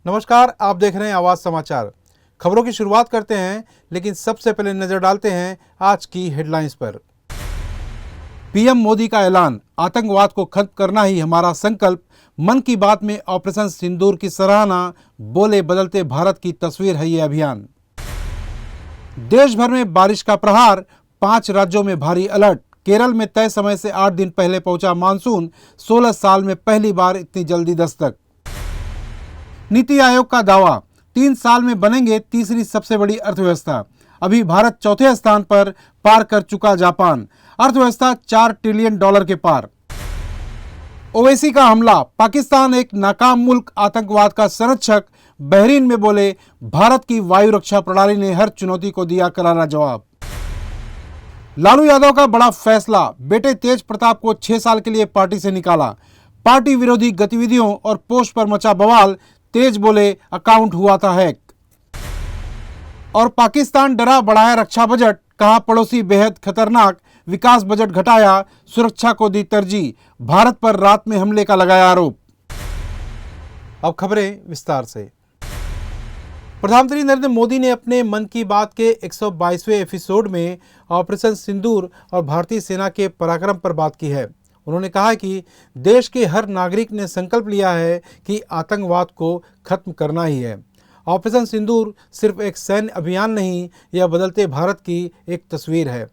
नमस्कार, आप देख रहे हैं आवाज समाचार। खबरों की शुरुआत करते हैं, लेकिन सबसे पहले नजर डालते हैं आज की हेडलाइंस पर। पीएम मोदी का ऐलान, आतंकवाद को खत्म करना ही हमारा संकल्प। मन की बात में ऑपरेशन सिंदूर की सराहना, बोले बदलते भारत की तस्वीर है ये अभियान। देश भर में बारिश का प्रहार, 5 राज्यों में भारी अलर्ट। केरल में तय समय से 8 दिन पहले पहुंचा मानसून, 16 साल में पहली बार इतनी जल्दी दस्तक। नीति आयोग का दावा, 3 साल में बनेंगे तीसरी सबसे बड़ी अर्थव्यवस्था। अभी भारत चौथे स्थान पर, पार कर चुका जापान। अर्थव्यवस्था $4 ट्रिलियन के पार। ओवैसी का हमला, पाकिस्तान एक नाकाम मुल्क, आतंकवाद का संरक्षक। बहरीन में बोले, भारत की वायु रक्षा प्रणाली ने हर चुनौती को दिया करारा जवाब। लालू यादव का बड़ा फैसला, बेटे तेज प्रताप को 6 साल के लिए पार्टी से निकाला। पार्टी विरोधी गतिविधियों और पोस्ट पर मचा बवाल, तेज बोले अकाउंट हुआ था हैक। और पाकिस्तान डरा, बढ़ाया रक्षा बजट, कहा पड़ोसी बेहद खतरनाक। विकास बजट घटाया, सुरक्षा को दी तरजीह। भारत पर रात में हमले का लगाया आरोप। अब खबरें विस्तार से। प्रधानमंत्री नरेंद्र मोदी ने अपने मन की बात के 122वें एपिसोड में ऑपरेशन सिंदूर और भारतीय सेना के पराक्रम पर बात की है। उन्होंने कहा कि देश के हर नागरिक ने संकल्प लिया है कि आतंकवाद को खत्म करना ही है। ऑपरेशन सिंदूर सिर्फ एक सैन्य अभियान नहीं, यह बदलते भारत की एक तस्वीर है।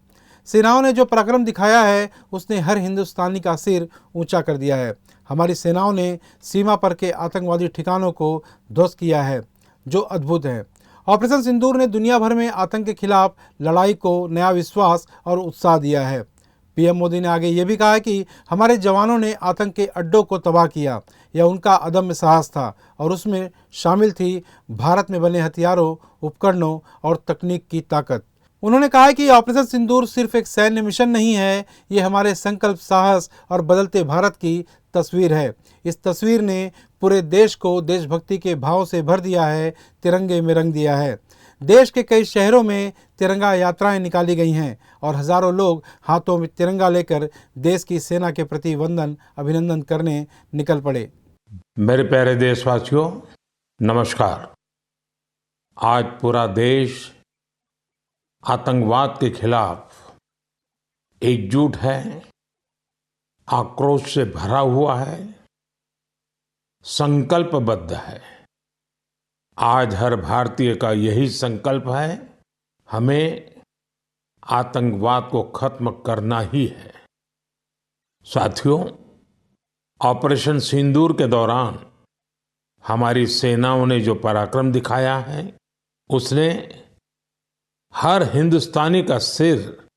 सेनाओं ने जो पराक्रम दिखाया है, उसने हर हिंदुस्तानी का सिर ऊंचा कर दिया है। हमारी सेनाओं ने सीमा पर के आतंकवादी ठिकानों को ध्वस्त किया है, जो अद्भुत है। ऑपरेशन सिंदूर ने दुनिया भर में आतंक के खिलाफ लड़ाई को नया विश्वास और उत्साह दिया है। पीएम मोदी ने आगे ये भी कहा कि हमारे जवानों ने आतंक के अड्डों को तबाह किया। यह उनका अदम्य साहस था और उसमें शामिल थी भारत में बने हथियारों, उपकरणों और तकनीक की ताकत। उन्होंने कहा कि ऑपरेशन सिंदूर सिर्फ एक सैन्य मिशन नहीं है, ये हमारे संकल्प, साहस और बदलते भारत की तस्वीर है। इस तस्वीर ने पूरे देश को देशभक्ति के भाव से भर दिया है, तिरंगे में रंग दिया है। देश के कई शहरों में तिरंगा यात्राएं निकाली गई हैं और हजारों लोग हाथों में तिरंगा लेकर देश की सेना के प्रति वंदन, अभिनंदन करने निकल पड़े। मेरे प्यारे देशवासियों, नमस्कार। आज पूरा देश आतंकवाद के खिलाफ एकजुट है, आक्रोश से भरा हुआ है, संकल्पबद्ध है। आज हर भारतीय का यही संकल्प है, हमें आतंकवाद को खत्म करना ही है। साथियों, ऑपरेशन सिंदूर के दौरान हमारी सेनाओं ने जो पराक्रम दिखाया है, उसने हर हिंदुस्तानी का सिर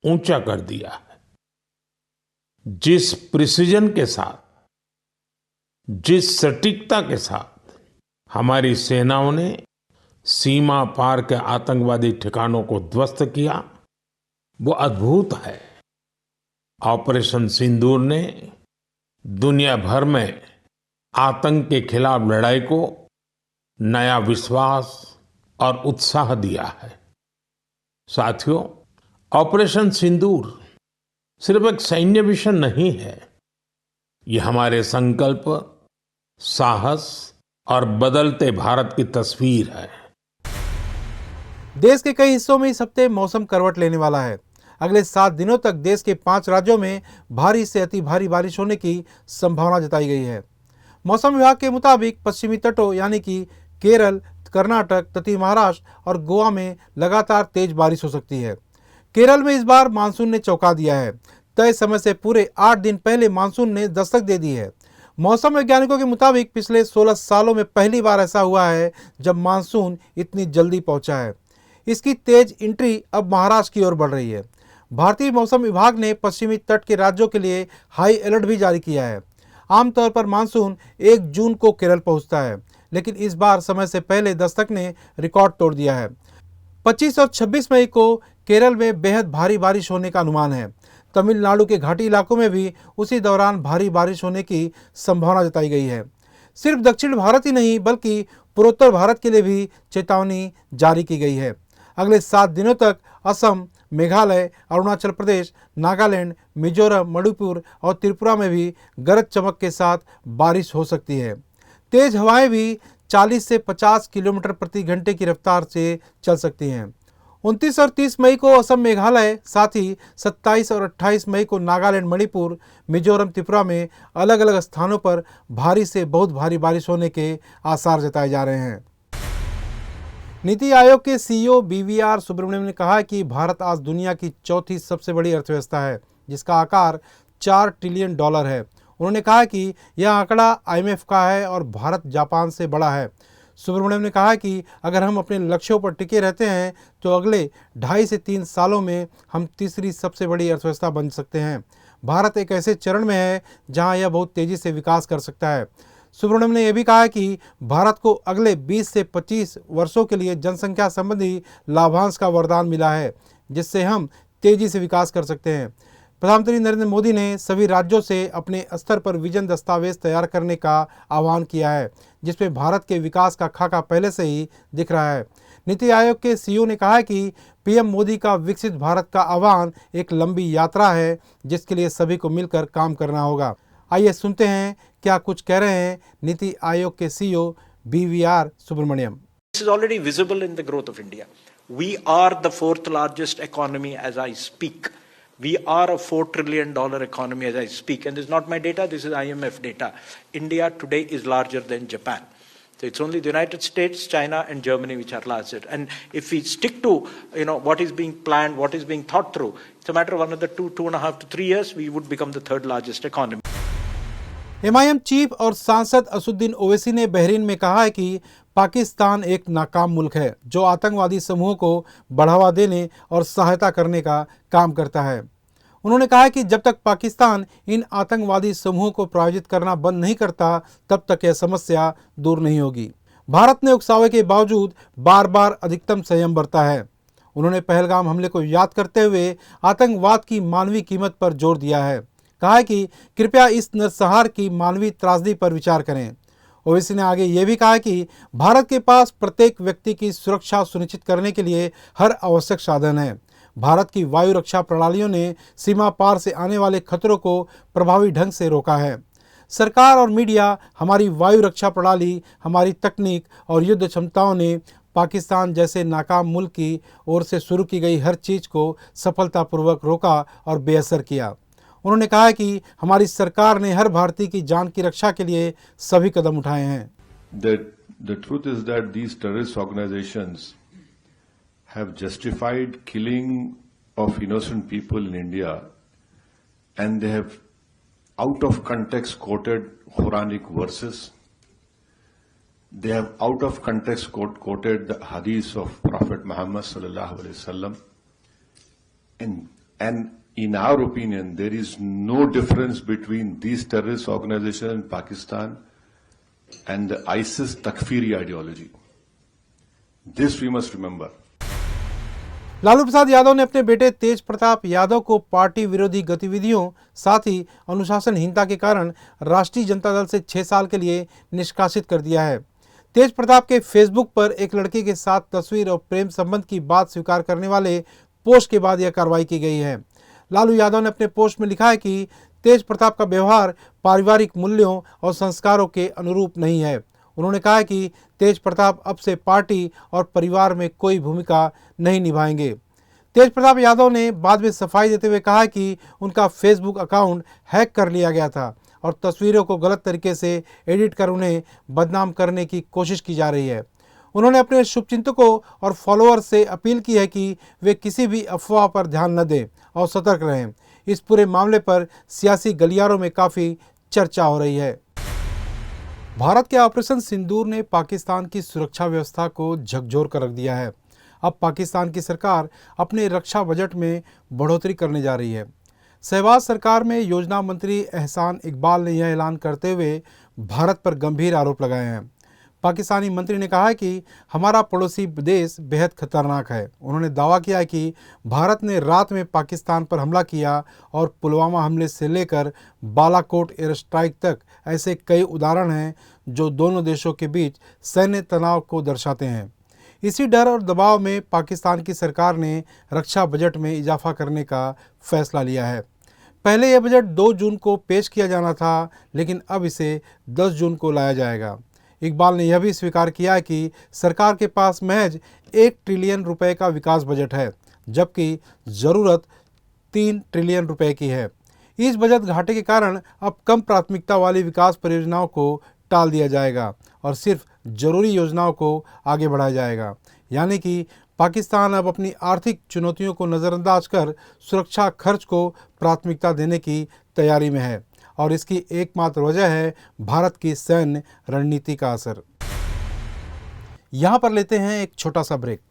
ऊंचा कर दिया है। जिस प्रिसीजन के साथ, जिस सटीकता के साथ हमारी सेनाओं ने सीमा पार के आतंकवादी ठिकानों को ध्वस्त किया, वो अद्भुत है। ऑपरेशन सिंदूर ने दुनिया भर में आतंक के खिलाफ लड़ाई को नया विश्वास और उत्साह दिया है। साथियों, ऑपरेशन सिंदूर सिर्फ एक सैन्य मिशन नहीं है, ये हमारे संकल्प, साहस और बदलते भारत की तस्वीर है। देश के कई हिस्सों में इस हफ्ते मौसम करवट लेने वाला है। अगले 7 दिनों तक देश के 5 राज्यों में भारी से अति भारी बारिश होने की संभावना जताई गई है। मौसम विभाग के मुताबिक पश्चिमी तटों यानी कि केरल, कर्नाटक, तटीय महाराष्ट्र और गोवा में लगातार तेज बारिश हो सकती है। केरल में इस बार मानसून ने चौंका दिया है। तय समय से पूरे 8 दिन पहले मानसून ने दस्तक दे दी है। मौसम वैज्ञानिकों के मुताबिक पिछले 16 सालों में पहली बार ऐसा हुआ है जब मानसून इतनी जल्दी पहुंचा है। इसकी तेज एंट्री अब महाराष्ट्र की ओर बढ़ रही है। भारतीय मौसम विभाग ने पश्चिमी तट के राज्यों के लिए हाई अलर्ट भी जारी किया है। आमतौर पर मानसून 1 जून को केरल पहुंचता है, लेकिन इस बार समय से पहले दस्तक ने रिकॉर्ड तोड़ दिया है। 25 और 26 मई को केरल में बेहद भारी बारिश होने का अनुमान है। तमिलनाडु के घाटी इलाकों में भी उसी दौरान भारी बारिश होने की संभावना जताई गई है। सिर्फ दक्षिण भारत ही नहीं, बल्कि पूर्वोत्तर भारत के लिए भी चेतावनी जारी की गई है। अगले 7 दिनों तक असम, मेघालय, अरुणाचल प्रदेश, नागालैंड, मिजोरम, मणिपुर और त्रिपुरा में भी गरज चमक के साथ बारिश हो सकती है। तेज हवाएं भी 40 से 50 किलोमीटर प्रति घंटे की रफ्तार से चल सकती हैं। 29 और 30 मई को असम, मेघालय, साथ ही 27 और 28 मई को नागालैंड, मणिपुर, मिजोरम, त्रिपुरा में अलग अलग स्थानों पर भारी से बहुत भारी बारिश होने के आसार जताए जा रहे हैं। नीति आयोग के सीईओ BVR सुब्रमण्यम ने कहा कि भारत आज दुनिया की चौथी सबसे बड़ी अर्थव्यवस्था है, जिसका आकार $4 ट्रिलियन है। उन्होंने कहा कि यह आंकड़ा IMF का है और भारत जापान से बड़ा है। सुब्रमण्यम ने कहा कि अगर हम अपने लक्ष्यों पर टिके रहते हैं तो अगले 2.5 से 3 सालों में हम तीसरी सबसे बड़ी अर्थव्यवस्था बन सकते हैं। भारत एक ऐसे चरण में है जहां यह बहुत तेजी से विकास कर सकता है। सुब्रमण्यम ने यह भी कहा कि भारत को अगले 20 से 25 वर्षों के लिए जनसंख्या संबंधी लाभांश का वरदान मिला है, जिससे हम तेजी से विकास कर सकते हैं। प्रधानमंत्री नरेंद्र मोदी ने सभी राज्यों से अपने स्तर पर विजन दस्तावेज तैयार करने का आह्वान किया है, जिसमें भारत के विकास का खाका पहले से ही दिख रहा है। नीति आयोग के सीईओ ने कहा कि PM मोदी का विकसित भारत का आह्वान एक लंबी यात्रा है, जिसके लिए सभी को मिलकर काम करना होगा। आइए सुनते हैं क्या कुछ कह रहे हैं नीति आयोग के CEO BVR Subrahmanyam. This is already visible in the growth of India. We are the fourth largest economy as I speak. We are a $4 trillion economy as I speak. And this is not my data, this is IMF data. India today is larger than Japan. So it's only the United States, China and Germany which are larger. And if we stick to what is being planned, what is being thought through, it's a matter of another 2.5 to 3 years, we would become the third largest economy. MIM chief और सांसद असुद्दीन ओवैसी ने Bahrain में कहा है कि पाकिस्तान एक नाकाम मुल्क है जो आतंकवादी समूहों को बढ़ावा देने और सहायता करने का काम करता है। उन्होंने कहा कि जब तक पाकिस्तान इन आतंकवादी समूहों को प्रायोजित करना बंद नहीं करता, तब तक यह समस्या दूर नहीं होगी। भारत ने उकसावे के बावजूद बार बार अधिकतम संयम बरता है। उन्होंने पहलगाम हमले को याद करते हुए आतंकवाद की मानवीय कीमत पर जोर दिया है। कहा है कि कृपया इस नरसंहार की मानवीय त्रासदी पर विचार करें। ओवैसी ने आगे ये भी कहा कि भारत के पास प्रत्येक व्यक्ति की सुरक्षा सुनिश्चित करने के लिए हर आवश्यक साधन है। भारत की वायु रक्षा प्रणालियों ने सीमा पार से आने वाले खतरों को प्रभावी ढंग से रोका है। सरकार और मीडिया, हमारी वायु रक्षा प्रणाली, हमारी तकनीक और युद्ध क्षमताओं ने पाकिस्तान जैसे नाकाम मुल्क की ओर से शुरू की गई हर चीज़ को सफलतापूर्वक रोका और बेअसर किया। उन्होंने कहा कि हमारी सरकार ने हर भारतीय की जान की रक्षा के लिए सभी कदम उठाए हैं। The truth is that these terrorist organizations have justified killing of innocent people in India, and they have out of context quoted Quranic verses. They have out of context quoted the hadith of Prophet Muhammad sallallahu alaihi wasallam. And in our opinion, there is no difference between these terrorist organizations in Pakistan and the ISIS Takfiri ideology. This we must remember. Lalu Prasad Yadav ने अपने बेटे तेज प्रताप यादव को party विरोधी गतिविधियों, साथ ही अनुशासनहीनता के कारण राष्ट्रीय जनता दल से 6 साल के लिए निष्कासित कर दिया है। तेज प्रताप के फेसबुक पर एक लड़की के साथ तस्वीर और प्रेम संबंध की बात स्वीकार करने वाले पोस्ट के बाद यह कार्रवाई की गई है। लालू यादव ने अपने पोस्ट में लिखा है कि तेज प्रताप का व्यवहार पारिवारिक मूल्यों और संस्कारों के अनुरूप नहीं है। उन्होंने कहा कि तेज प्रताप अब से पार्टी और परिवार में कोई भूमिका नहीं निभाएंगे। तेज प्रताप यादव ने बाद में सफाई देते हुए कहा कि उनका फेसबुक अकाउंट हैक कर लिया गया था और तस्वीरों को गलत तरीके से एडिट कर उन्हें बदनाम करने की कोशिश की जा रही है। उन्होंने अपने शुभचिंतकों और फॉलोअर्स से अपील की है कि वे किसी भी अफवाह पर ध्यान न दें और सतर्क रहें। इस पूरे मामले पर सियासी गलियारों में काफ़ी चर्चा हो रही है। भारत के ऑपरेशन सिंदूर ने पाकिस्तान की सुरक्षा व्यवस्था को झकझोर कर रख दिया है। अब पाकिस्तान की सरकार अपने रक्षा बजट में बढ़ोतरी करने जा रही है। शहबाज सरकार में योजना मंत्री एहसान इकबाल ने यह ऐलान करते हुए भारत पर गंभीर आरोप लगाए हैं। पाकिस्तानी मंत्री ने कहा कि हमारा पड़ोसी देश बेहद खतरनाक है। उन्होंने दावा किया है कि भारत ने रात में पाकिस्तान पर हमला किया और पुलवामा हमले से लेकर बालाकोट एयर स्ट्राइक तक ऐसे कई उदाहरण हैं जो दोनों देशों के बीच सैन्य तनाव को दर्शाते हैं। इसी डर और दबाव में पाकिस्तान की सरकार ने रक्षा बजट में इजाफा करने का फैसला लिया है। पहले यह बजट 2 जून को पेश किया जाना था, लेकिन अब इसे 10 जून को लाया जाएगा। इकबाल ने यह भी स्वीकार किया कि सरकार के पास महज 1 ट्रिलियन रुपए का विकास बजट है, जबकि ज़रूरत 3 ट्रिलियन रुपए की है। इस बजट घाटे के कारण अब कम प्राथमिकता वाली विकास परियोजनाओं को टाल दिया जाएगा और सिर्फ जरूरी योजनाओं को आगे बढ़ाया जाएगा। यानी कि पाकिस्तान अब अपनी आर्थिक चुनौतियों को नज़रअंदाज कर सुरक्षा खर्च को प्राथमिकता देने की तैयारी में है और इसकी एकमात्र वजह है भारत की सैन्य रणनीति का असर। यहाँ पर लेते हैं एक छोटा सा ब्रेक।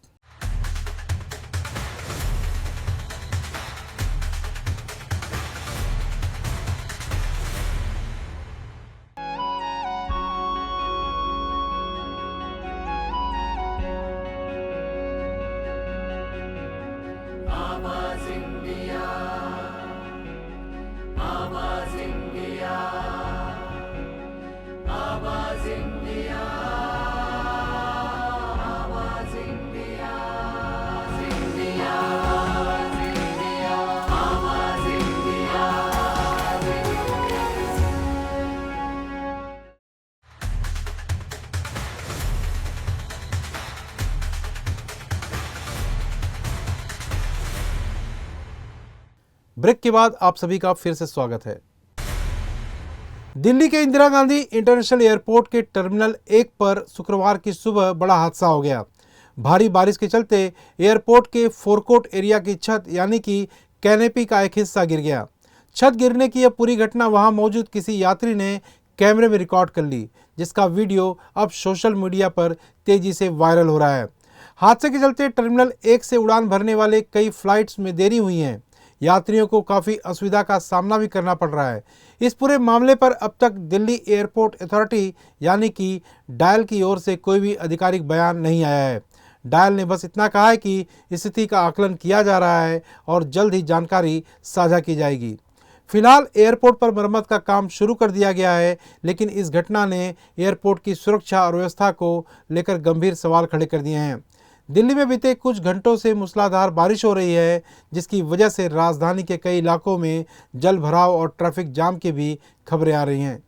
ब्रेक के बाद आप सभी का फिर से स्वागत है। दिल्ली के इंदिरा गांधी इंटरनेशनल एयरपोर्ट के टर्मिनल 1 पर शुक्रवार की सुबह बड़ा हादसा हो गया। भारी बारिश के चलते एयरपोर्ट के फोरकोट एरिया की छत यानी कि कैनेपी का एक हिस्सा गिर गया। छत गिरने की यह पूरी घटना वहां मौजूद किसी यात्री ने कैमरे में रिकॉर्ड कर ली, जिसका वीडियो अब सोशल मीडिया पर तेजी से वायरल हो रहा है। हादसे के चलते टर्मिनल 1 से उड़ान भरने वाले कई फ्लाइट्स में देरी हुई है। यात्रियों को काफ़ी असुविधा का सामना भी करना पड़ रहा है। इस पूरे मामले पर अब तक दिल्ली एयरपोर्ट अथॉरिटी यानी कि डायल की ओर से कोई भी आधिकारिक बयान नहीं आया है। डायल ने बस इतना कहा है कि स्थिति का आकलन किया जा रहा है और जल्द ही जानकारी साझा की जाएगी। फिलहाल एयरपोर्ट पर मरम्मत का काम शुरू कर दिया गया है, लेकिन इस घटना ने एयरपोर्ट की सुरक्षा और व्यवस्था को लेकर गंभीर सवाल खड़े कर दिए हैं। दिल्ली में बीते कुछ घंटों से मूसलाधार बारिश हो रही है, जिसकी वजह से राजधानी के कई इलाकों में जल भराव और ट्रैफिक जाम की भी खबरें आ रही हैं।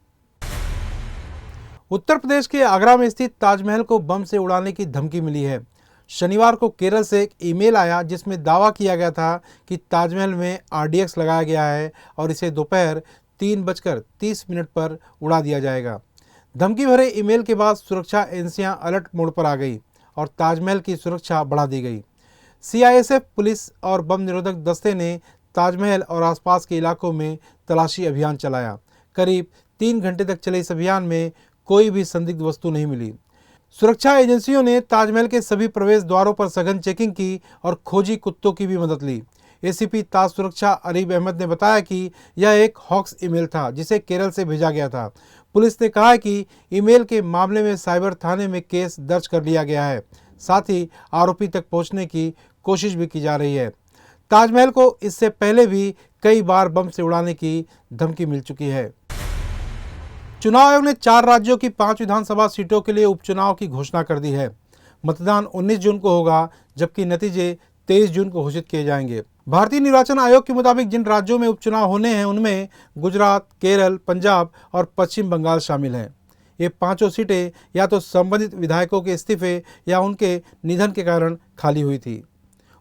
उत्तर प्रदेश के आगरा में स्थित ताजमहल को बम से उड़ाने की धमकी मिली है। शनिवार को केरल से एक ईमेल आया जिसमें दावा किया गया था कि ताजमहल में RDX लगाया गया है और इसे दोपहर 3:30 पर उड़ा दिया जाएगा। धमकी भरे ईमेल के बाद सुरक्षा एजेंसियां अलर्ट मोड पर आ गई और ताजमहल की सुरक्षा बढ़ा दी गई। CISF पुलिस और बम निरोधक दस्ते ने ताजमहल और आसपास के इलाकों में तलाशी अभियान चलाया। करीब 3 घंटे तक चले इस अभियान में कोई भी संदिग्ध वस्तु नहीं मिली। सुरक्षा एजेंसियों ने ताजमहल के सभी प्रवेश द्वारों पर सघन चेकिंग की और खोजी कुत्तों की भी मदद ली। ACP ताज सुरक्षा अरीब अहमद ने बताया कि यह एक हॉक्स ईमेल था जिसे केरल से भेजा गया था। पुलिस ने कहा है कि ईमेल के मामले में साइबर थाने में केस दर्ज कर लिया गया है। साथ ही आरोपी तक पहुंचने की कोशिश भी की जा रही है। ताजमहल को इससे पहले भी कई बार बम से उड़ाने की धमकी मिल चुकी है। चुनाव आयोग ने 4 राज्यों की 5 विधानसभा सीटों के लिए उपचुनाव की घोषणा कर दी है। मतदान 19 जून को होगा, जबकि नतीजे 23 जून को घोषित किए जाएंगे। भारतीय निर्वाचन आयोग के मुताबिक जिन राज्यों में उपचुनाव होने हैं उनमें गुजरात, केरल, पंजाब और पश्चिम बंगाल शामिल हैं। ये 5 सीटें या तो संबंधित विधायकों के इस्तीफे या उनके निधन के कारण खाली हुई थी।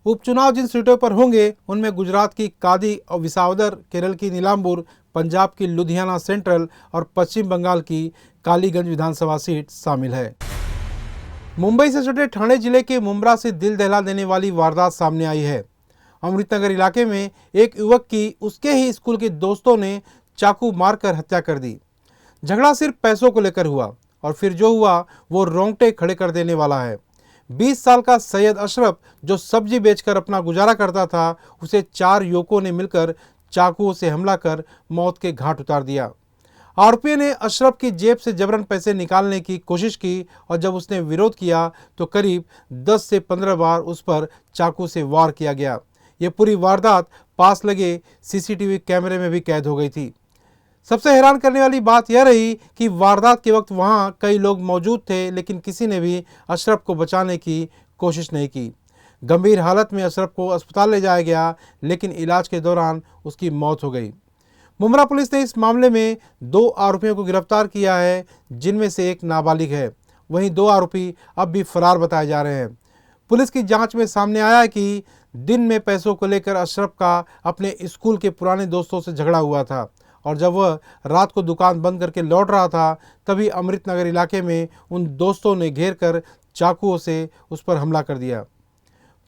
उपचुनाव जिन सीटों पर होंगे उनमें गुजरात की कादी और विसावदर, केरल की नीलाम्बूर, पंजाब की लुधियाना सेंट्रल और पश्चिम बंगाल की कालीगंज विधानसभा सीट शामिल है। मुंबई से सटे ठाणे जिले के मुंब्रा से दिल दहला देने वाली वारदात सामने आई है। अमृतनगर इलाके में एक युवक की उसके ही स्कूल के दोस्तों ने चाकू मारकर हत्या कर दी। झगड़ा सिर्फ पैसों को लेकर हुआ और फिर जो हुआ वो रोंगटे खड़े कर देने वाला है। 20 साल का सैयद अशरफ जो सब्जी बेचकर अपना गुजारा करता था, उसे 4 युवकों ने मिलकर चाकुओं से हमला कर मौत के घाट उतार दिया। आरोपियों ने अशरफ की जेब से जबरन पैसे निकालने की कोशिश की और जब उसने विरोध किया तो करीब 10 से 15 बार उस पर चाकू से वार किया गया। ये पूरी वारदात पास लगे CCTV कैमरे में भी कैद हो गई थी। सबसे हैरान करने वाली बात यह रही कि वारदात के वक्त वहां कई लोग मौजूद थे, लेकिन किसी ने भी अशरफ को बचाने की कोशिश नहीं की। गंभीर हालत में अशरफ को अस्पताल ले जाया गया, लेकिन इलाज के दौरान उसकी मौत हो गई। मुमरा पुलिस ने इस मामले में 2 आरोपियों को गिरफ्तार किया है, जिनमें से एक नाबालिग है। वहीं 2 आरोपी अब भी फरार बताए जा रहे हैं। पुलिस की जांच में सामने आया है कि दिन में पैसों को लेकर अशरफ का अपने स्कूल के पुराने दोस्तों से झगड़ा हुआ था और जब वह रात को दुकान बंद करके लौट रहा था, तभी अमृतनगर इलाके में उन दोस्तों ने घेर कर चाकुओं से उस पर हमला कर दिया।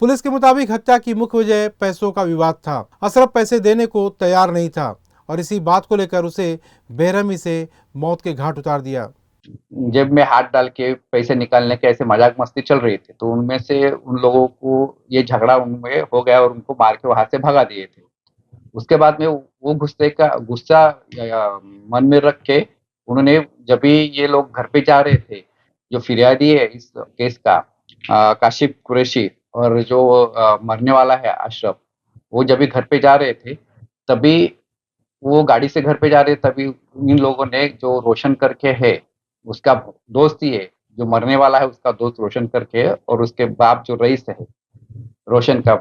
पुलिस के मुताबिक हत्या की मुख्य वजह पैसों का विवाद था। अशरफ पैसे देने को तैयार नहीं था और इसी बात को लेकर उसे बेरहमी से मौत के घाट उतार दिया। जेब में हाथ डाल के पैसे निकालने के ऐसे मजाक मस्ती चल रही थी, तो उनमें से उन लोगों को ये झगड़ा उनमें हो गया और उनको मार के वहां से भगा दिए थे। उसके बाद में वो गुस्सा मन में रख के उन्होंने, जब भी ये लोग घर पे जा रहे थे, जो फिरियादी है इस केस का काशिफ कुरैशी और जो मरने वाला है अशरफ, वो जब भी घर पे जा रहे थे, तभी वो गाड़ी से घर पे जा रहे, तभी इन लोगों ने, जो रोशन करके है उसका दोस्त ही है, जो मरने वाला है उसका दोस्त रोशन करके, और उसके बाप जो रईस है रोशन का,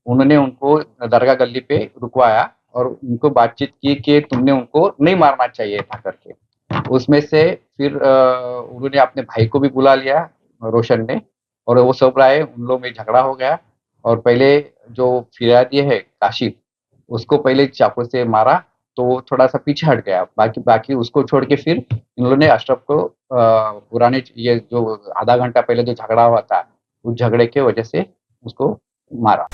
उन्होंने उनको दरगाह गली पे रुकवाया और उनको बातचीत की कि तुमने उनको नहीं मारना चाहिए था करके। उसमें से फिर उन्होंने अपने भाई को भी बुला लिया रोशन ने, और वो सब राय उन लोगों में झगड़ा हो गया और पहले जो फिरियादी है काशिफ, उसको पहले चाकू से मारा तो वो थोड़ा सा पीछे हट गया। बाकी उसको छोड़ के फिर इन लोगों ने अशरफ को पुराने, ये जो आधा घंटा पहले जो झगड़ा हुआ था, उस झगड़े के वजह से उसको मारा।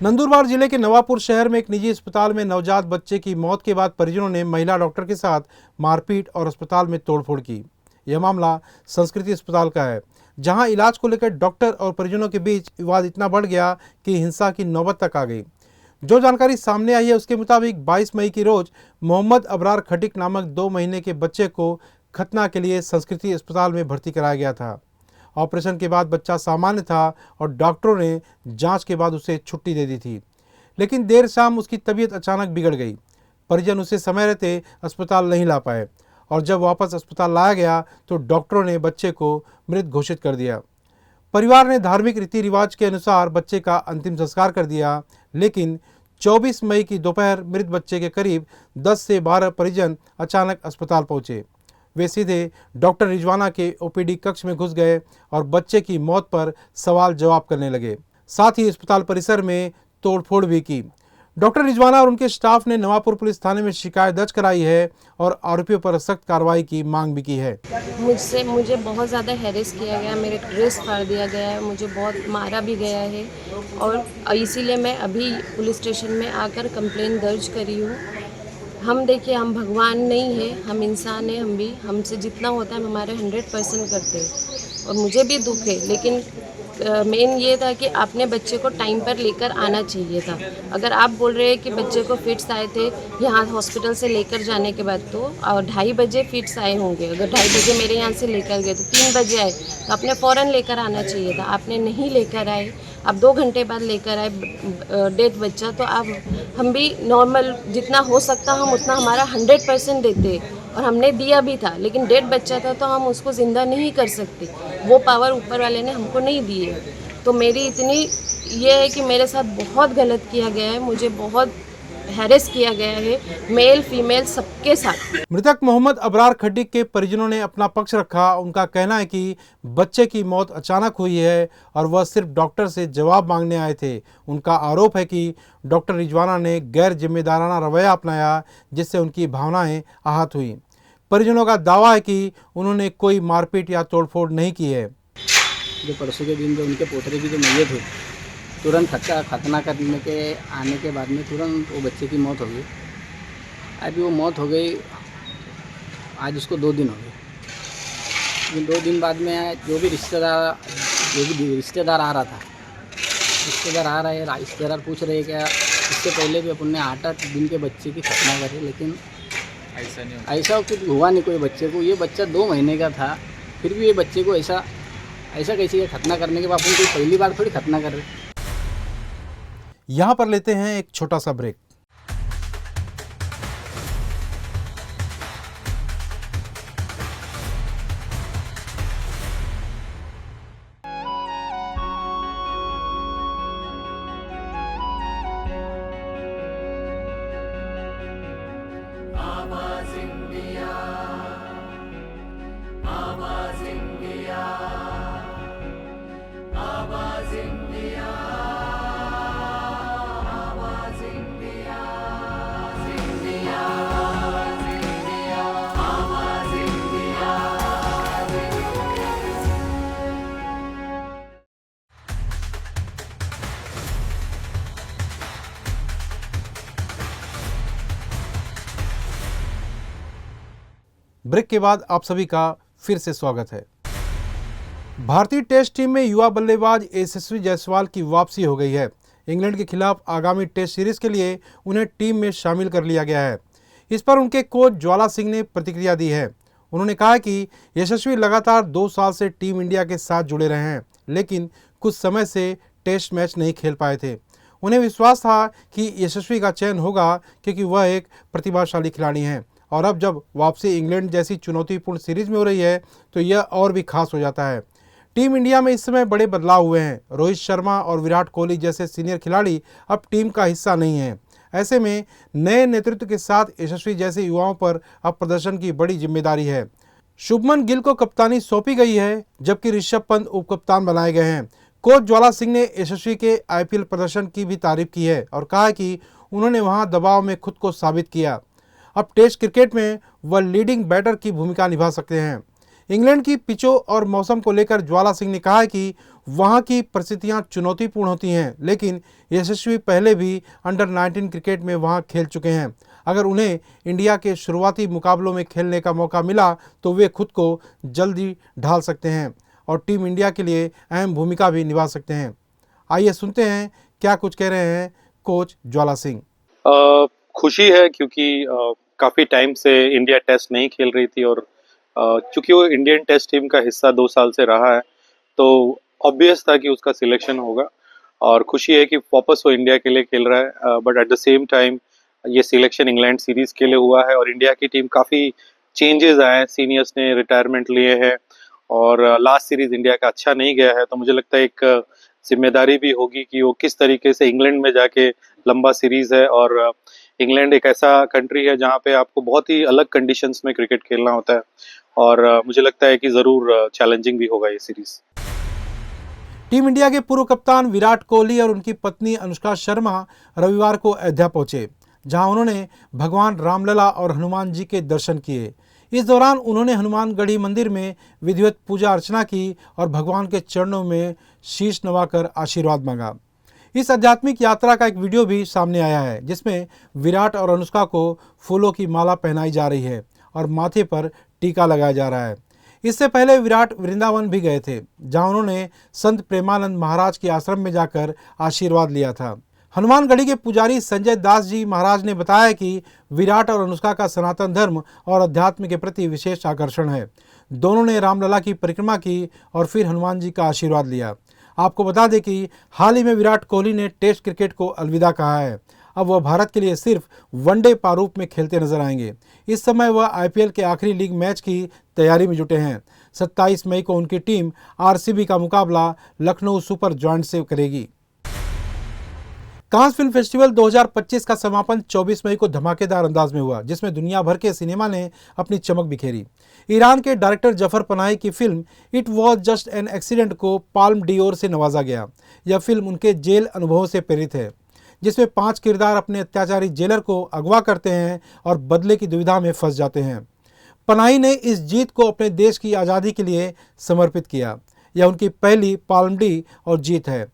नंदुरबार जिले के नवापुर शहर में एक निजी अस्पताल में नवजात बच्चे की मौत के बाद परिजनों ने महिला डॉक्टर के साथ मारपीट और अस्पताल में तोड़फोड़ की। यह मामला संस्कृति अस्पताल का है, जहां इलाज को लेकर डॉक्टर और परिजनों के बीच विवाद इतना बढ़ गया कि हिंसा की नौबत तक आ गई। जो जानकारी सामने आई है उसके मुताबिक 22 मई की रोज मोहम्मद अबरार खटिक नामक 2 महीने के बच्चे को खतना के लिए संस्कृति अस्पताल में भर्ती कराया गया था। ऑपरेशन के बाद बच्चा सामान्य था और डॉक्टरों ने जांच के बाद उसे छुट्टी दे दी थी, लेकिन देर शाम उसकी तबीयत अचानक बिगड़ गई। परिजन उसे समय रहते अस्पताल नहीं ला पाए और जब वापस अस्पताल लाया गया तो डॉक्टरों ने बच्चे को मृत घोषित कर दिया। परिवार ने धार्मिक रीति रिवाज के अनुसार बच्चे का अंतिम संस्कार कर दिया, लेकिन 24 मई की दोपहर मृत बच्चे के करीब 10 से 12 परिजन अचानक अस्पताल पहुंचे। वे सीधे डॉक्टर रिजवाना के ओपीडी कक्ष में घुस गए और बच्चे की मौत पर सवाल जवाब करने लगे। साथ ही अस्पताल परिसर में तोड़फोड़ भी की। डॉक्टर रिजवाना और उनके स्टाफ ने नवापुर पुलिस थाने में शिकायत दर्ज कराई है और आरोपियों पर सख्त कार्रवाई की मांग भी की है। मुझे बहुत ज़्यादा हैरेस किया गया, मेरे ड्रेस फाड़ दिया गया है, मुझे बहुत मारा भी गया है और इसीलिए मैं अभी पुलिस स्टेशन में आकर कंप्लेन दर्ज करी हूँ। हम देखिए, हम भगवान नहीं है, हम इंसान हैं, हम भी हमसे जितना होता है हम हमारे 100% करते हैं और मुझे भी दुख है, लेकिन मेन ये था कि आपने बच्चे को टाइम पर लेकर आना चाहिए था। अगर आप बोल रहे हैं कि बच्चे को फिट्स आए थे यहाँ हॉस्पिटल से लेकर जाने के बाद, तो 2:30 बजे फिट्स आए होंगे। अगर 2:30 बजे मेरे यहाँ से लेकर गए तो 3 बजे आए, तो आपने फ़ौरन लेकर आना चाहिए था। आपने नहीं लेकर आए, आप 2 घंटे बाद लेकर आए डेथ बच्चा। तो आप, हम भी नॉर्मल जितना हो सकता हम उतना हमारा 100% देते और हमने दिया भी था, लेकिन डेड बच्चा था तो हम उसको ज़िंदा नहीं कर सकते, वो पावर ऊपर वाले ने हमको नहीं दी है। तो मेरी इतनी ये है कि मेरे साथ बहुत गलत किया गया है, मुझे बहुत हैरेस किया गया है, मेल फीमेल सबके साथ। मृतक मोहम्मद अबरार खटिक के परिजनों ने अपना पक्ष रखा। उनका कहना है कि बच्चे की मौत अचानक हुई है और वह सिर्फ डॉक्टर से जवाब मांगने आए थे। उनका आरोप है कि डॉक्टर रिजवाना ने गैर जिम्मेदाराना रवैया अपनाया, जिससे उनकी भावनाएं आहत हुई। परिजनों का दावा है कि उन्होंने कोई मारपीट या तोड़फोड़ नहीं की है। जो परसों के दिन जो उनके पोतरे की जो मैयत हुई, तुरंत खतना करने के आने के बाद में तुरंत वो बच्चे की मौत हो गई। अभी वो मौत हो गई, आज उसको 2 दिन हो गए। 2 दिन बाद में जो भी रिश्तेदार आ रहा था, रिश्तेदार आ रहे, रिश्तेदार पूछ रहे क्या इससे पहले भी अपन ने 8 दिन के बच्चे की खतना करी, लेकिन ऐसा कुछ हुआ नहीं कोई बच्चे को। ये बच्चा 2 महीने का था, फिर भी ये बच्चे को ऐसा कैसे खतना करने के बाद अपन कोई पहली बार थोड़ी खतना कर रहे। यहाँ पर लेते हैं एक छोटा सा ब्रेक। ब्रेक के बाद आप सभी का फिर से स्वागत है। भारतीय टेस्ट टीम में युवा बल्लेबाज यशस्वी जायसवाल की वापसी हो गई है। इंग्लैंड के खिलाफ आगामी टेस्ट सीरीज के लिए उन्हें टीम में शामिल कर लिया गया है। इस पर उनके कोच ज्वाला सिंह ने प्रतिक्रिया दी है। उन्होंने कहा कि यशस्वी लगातार 2 साल से टीम इंडिया के साथ जुड़े रहे हैं, लेकिन कुछ समय से टेस्ट मैच नहीं खेल पाए थे। उन्हें विश्वास था कि यशस्वी का चयन होगा क्योंकि वह एक प्रतिभाशाली खिलाड़ी हैं, और अब जब वापसी इंग्लैंड जैसी चुनौतीपूर्ण सीरीज में हो रही है तो यह और भी खास हो जाता है। टीम इंडिया में इस समय बड़े बदलाव हुए हैं। रोहित शर्मा और विराट कोहली जैसे सीनियर खिलाड़ी अब टीम का हिस्सा नहीं हैं। ऐसे में नए नेतृत्व के साथ यशस्वी जैसे युवाओं पर अब प्रदर्शन की बड़ी जिम्मेदारी है। शुभमन गिल को कप्तानी सौंपी गई है, जबकि ऋषभ पंत उपकप्तान बनाए गए हैं। कोच ज्वाला सिंह ने यशस्वी के आईपीएल प्रदर्शन की भी तारीफ की है और कहा कि उन्होंने वहां दबाव में खुद को साबित किया। अब टेस्ट क्रिकेट में वह लीडिंग बैटर की भूमिका निभा सकते हैं। इंग्लैंड की पिचों और मौसम को लेकर ज्वाला सिंह ने कहा कि वहां की परिस्थितियां चुनौतीपूर्ण होती हैं, लेकिन यशस्वी पहले भी अंडर 19 क्रिकेट में वहां खेल चुके हैं। अगर उन्हें इंडिया के शुरुआती मुकाबलों में खेलने का मौका मिला तो वे खुद को जल्दी ढाल सकते हैं और टीम इंडिया के लिए अहम भूमिका भी निभा सकते हैं। आइए सुनते हैं क्या कुछ कह रहे हैं कोच ज्वाला सिंह। खुशी है क्योंकि काफ़ी टाइम से इंडिया टेस्ट नहीं खेल रही थी और चूंकि वो इंडियन टेस्ट टीम का हिस्सा 2 साल से रहा है तो ऑब्वियस था कि उसका सिलेक्शन होगा और खुशी है कि वापस वो इंडिया के लिए खेल रहा है। But at the same time ये सिलेक्शन इंग्लैंड सीरीज़ के लिए हुआ है और इंडिया की टीम काफ़ी चेंजेस आए हैं। सीनियर्स ने रिटायरमेंट लिए हैं और लास्ट सीरीज़ इंडिया का अच्छा नहीं गया है, तो मुझे लगता है एक जिम्मेदारी भी होगी कि वो किस तरीके से इंग्लैंड में जाके लंबा सीरीज़ है और इंग्लैंड एक ऐसा कंट्री है जहाँ पे आपको बहुत ही अलग कंडीशंस में क्रिकेट खेलना होता है और मुझे लगता है कि ज़रूर चैलेंजिंग भी होगा ये सीरीज़। टीम इंडिया के पूर्व कप्तान विराट कोहली और उनकी पत्नी अनुष्का शर्मा रविवार को अयोध्या पहुंचे, जहां उन्होंने भगवान रामलला और हनुमान जी के दर्शन किए। इस दौरान उन्होंने हनुमानगढ़ी मंदिर में विधिवत पूजा अर्चना की और भगवान के चरणों में शीश नवाकर आशीर्वाद मांगा। इस आध्यात्मिक यात्रा का एक वीडियो भी सामने आया है, जिसमें विराट और अनुष्का को फूलों की माला पहनाई जा रही है और माथे पर टीका लगाया जा रहा है। इससे पहले विराट वृंदावन भी गए थे, जहां उन्होंने संत प्रेमानंद महाराज के आश्रम में जाकर आशीर्वाद लिया था। हनुमानगढ़ी के पुजारी संजय दास जी महाराज ने बताया कि विराट और अनुष्का का सनातन धर्म और अध्यात्म के प्रति विशेष आकर्षण है। दोनों ने रामलला की परिक्रमा की और फिर हनुमान जी का आशीर्वाद लिया। आपको बता दें कि हाल ही में विराट कोहली ने टेस्ट क्रिकेट को अलविदा कहा है। अब वह भारत के लिए सिर्फ वनडे प्रारूप में खेलते नजर आएंगे। इस समय वह आईपीएल के आखिरी लीग मैच की तैयारी में जुटे हैं। 27 मई को उनकी टीम आरसीबी का मुकाबला लखनऊ सुपर जॉयंट से करेगी। कांस फिल्म फेस्टिवल 2025 का समापन 24 मई को धमाकेदार अंदाज में हुआ, जिसमें दुनिया भर के सिनेमा ने अपनी चमक बिखेरी। ईरान के डायरेक्टर जफर पनाही की film it was just an accident को पाल्म डियोर से नवाजा गया। यह फिल्म उनके जेल अनुभवों से प्रेरित है, जिसमें 5 किरदार अपने अत्याचारी जेलर को अगवा करते हैं और बदले की दुविधा में फंस जाते हैं। पनाही ने इस जीत को अपने देश की आज़ादी के लिए समर्पित किया। यह उनकी पहली पाल्म डी और जीत है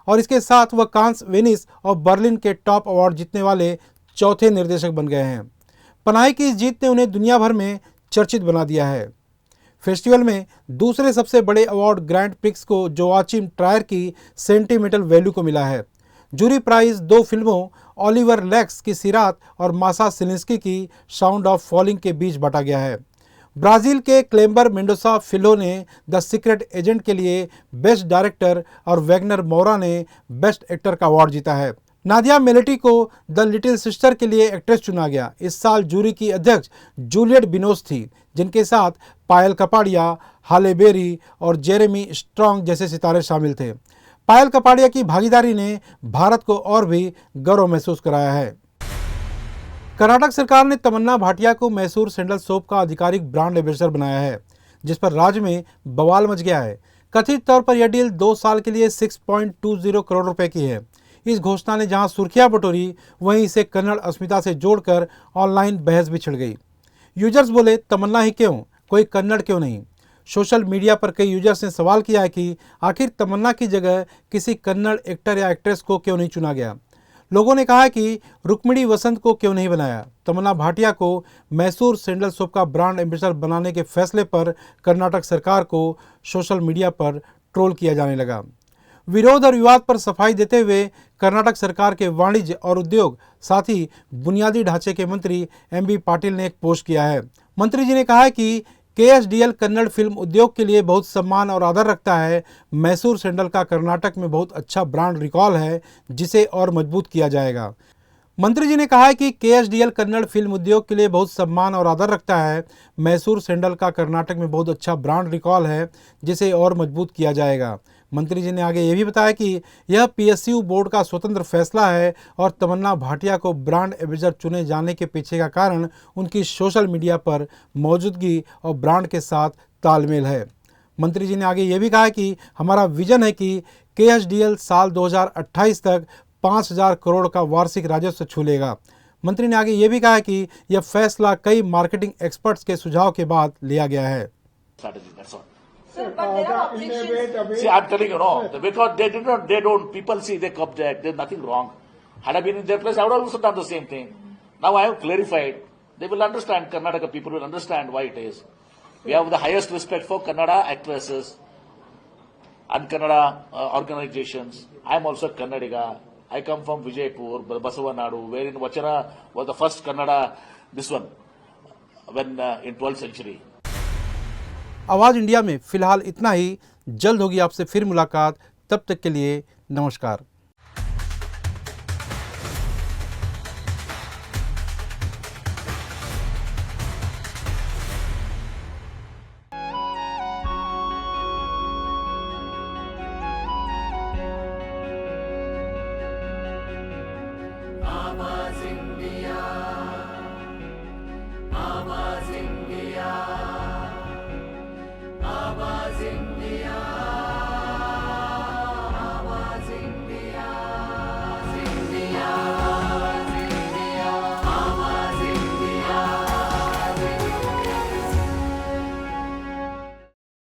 और इसके साथ वह कांस, वेनिस और बर्लिन के टॉप अवार्ड जीतने वाले चौथे निर्देशक बन गए हैं। पनाही की इस जीत ने उन्हें दुनिया भर में चर्चित बना दिया है। फेस्टिवल में दूसरे सबसे बड़े अवार्ड ग्रैंड प्रिक्स को जोआचिम ट्रायर की सेंटिमेंटल वैल्यू को मिला है। जूरी प्राइज 2 फिल्मों ओलिवर लेक्स की सिरात और मासा सिलिंस्की की साउंड ऑफ फॉलिंग के बीच बांटा गया है। ब्राज़ील के क्लेम्बर मेंडोसा फिलो ने द सीक्रेट एजेंट के लिए बेस्ट डायरेक्टर और वैगनर मोरा ने बेस्ट एक्टर का अवार्ड जीता है। नादिया मेलेटी को द लिटिल सिस्टर के लिए एक्ट्रेस चुना गया। इस साल जूरी की अध्यक्ष जूलियट बिनोस थी, जिनके साथ पायल कपाड़िया, हाले बेरी और जेरेमी स्ट्रॉन्ग जैसे सितारे शामिल थे। पायल कपाड़िया की भागीदारी ने भारत को और भी गौरव महसूस कराया है। कर्नाटक सरकार ने तमन्ना भाटिया को मैसूर सैंडल सोप का आधिकारिक ब्रांड एम्बेसडर बनाया है, जिस पर राज्य में बवाल मच गया है। कथित तौर पर यह डील 2 साल के लिए 6.20 करोड़ रुपए की है। इस घोषणा ने जहां सुर्खियां बटोरी, वहीं इसे कन्नड़ अस्मिता से जोड़कर ऑनलाइन बहस भी छिड़ गई। यूजर्स बोले, तमन्ना ही क्यों, कोई कन्नड़ क्यों नहीं। सोशल मीडिया पर कई यूजर्स ने सवाल किया है कि आखिर तमन्ना की जगह किसी कन्नड़ एक्टर या एक्ट्रेस को क्यों नहीं चुना गया। लोगों ने कहा कि रुक्मिणी वसंत को क्यों नहीं बनाया। तमन्ना भाटिया को मैसूर सैंडल सोप का ब्रांड एम्बेसडर बनाने के फैसले पर कर्नाटक सरकार को सोशल मीडिया पर ट्रोल किया जाने लगा। विरोध और विवाद पर सफाई देते हुए कर्नाटक सरकार के वाणिज्य और उद्योग साथ ही बुनियादी ढांचे के मंत्री एमबी पाटिल ने एक पोस्ट किया है। मंत्री जी ने कहा है कि केएसडीएल कन्नड़ फिल्म उद्योग के लिए बहुत सम्मान और आदर रखता है। मैसूर सैंडल का कर्नाटक में बहुत अच्छा ब्रांड रिकॉल है, जिसे और मजबूत किया जाएगा। मंत्री जी ने कहा है कि केएसडीएल कन्नड़ फिल्म उद्योग के लिए बहुत सम्मान और आदर रखता है। मैसूर सैंडल का कर्नाटक में बहुत अच्छा ब्रांड रिकॉल है, जिसे और मजबूत किया जाएगा। मंत्री जी ने आगे ये भी बताया कि यह पीएसयू बोर्ड का स्वतंत्र फैसला है और तमन्ना भाटिया को ब्रांड एम्बेसडर चुने जाने के पीछे का कारण उनकी सोशल मीडिया पर मौजूदगी और ब्रांड के साथ तालमेल है। मंत्री जी ने आगे ये भी कहा कि हमारा विजन है कि केएसडीएल साल 2028 तक 5,000 करोड़ का वार्षिक राजस्व छू लेगा। मंत्री ने आगे ये भी कहा कि यह फैसला कई मार्केटिंग एक्सपर्ट्स के सुझाव के बाद लिया गया है। See, I'm telling you, no, because they don't, people see, they object, there's nothing wrong. Had I been in their place, I would have also done the same thing. Now I have clarified. They will understand, Karnataka people will understand why it is. We have the highest respect for Kannada actresses and Kannada organizations. I am also Kannadiga. I come from Vijaypur, Basavanadu, wherein Vachana was the first Kannada, this one, when in 12th century. आवाज़ India में फिलहाल इतना ही। जल्द होगी आपसे फिर मुलाकात। तब तक के लिए नमस्कार।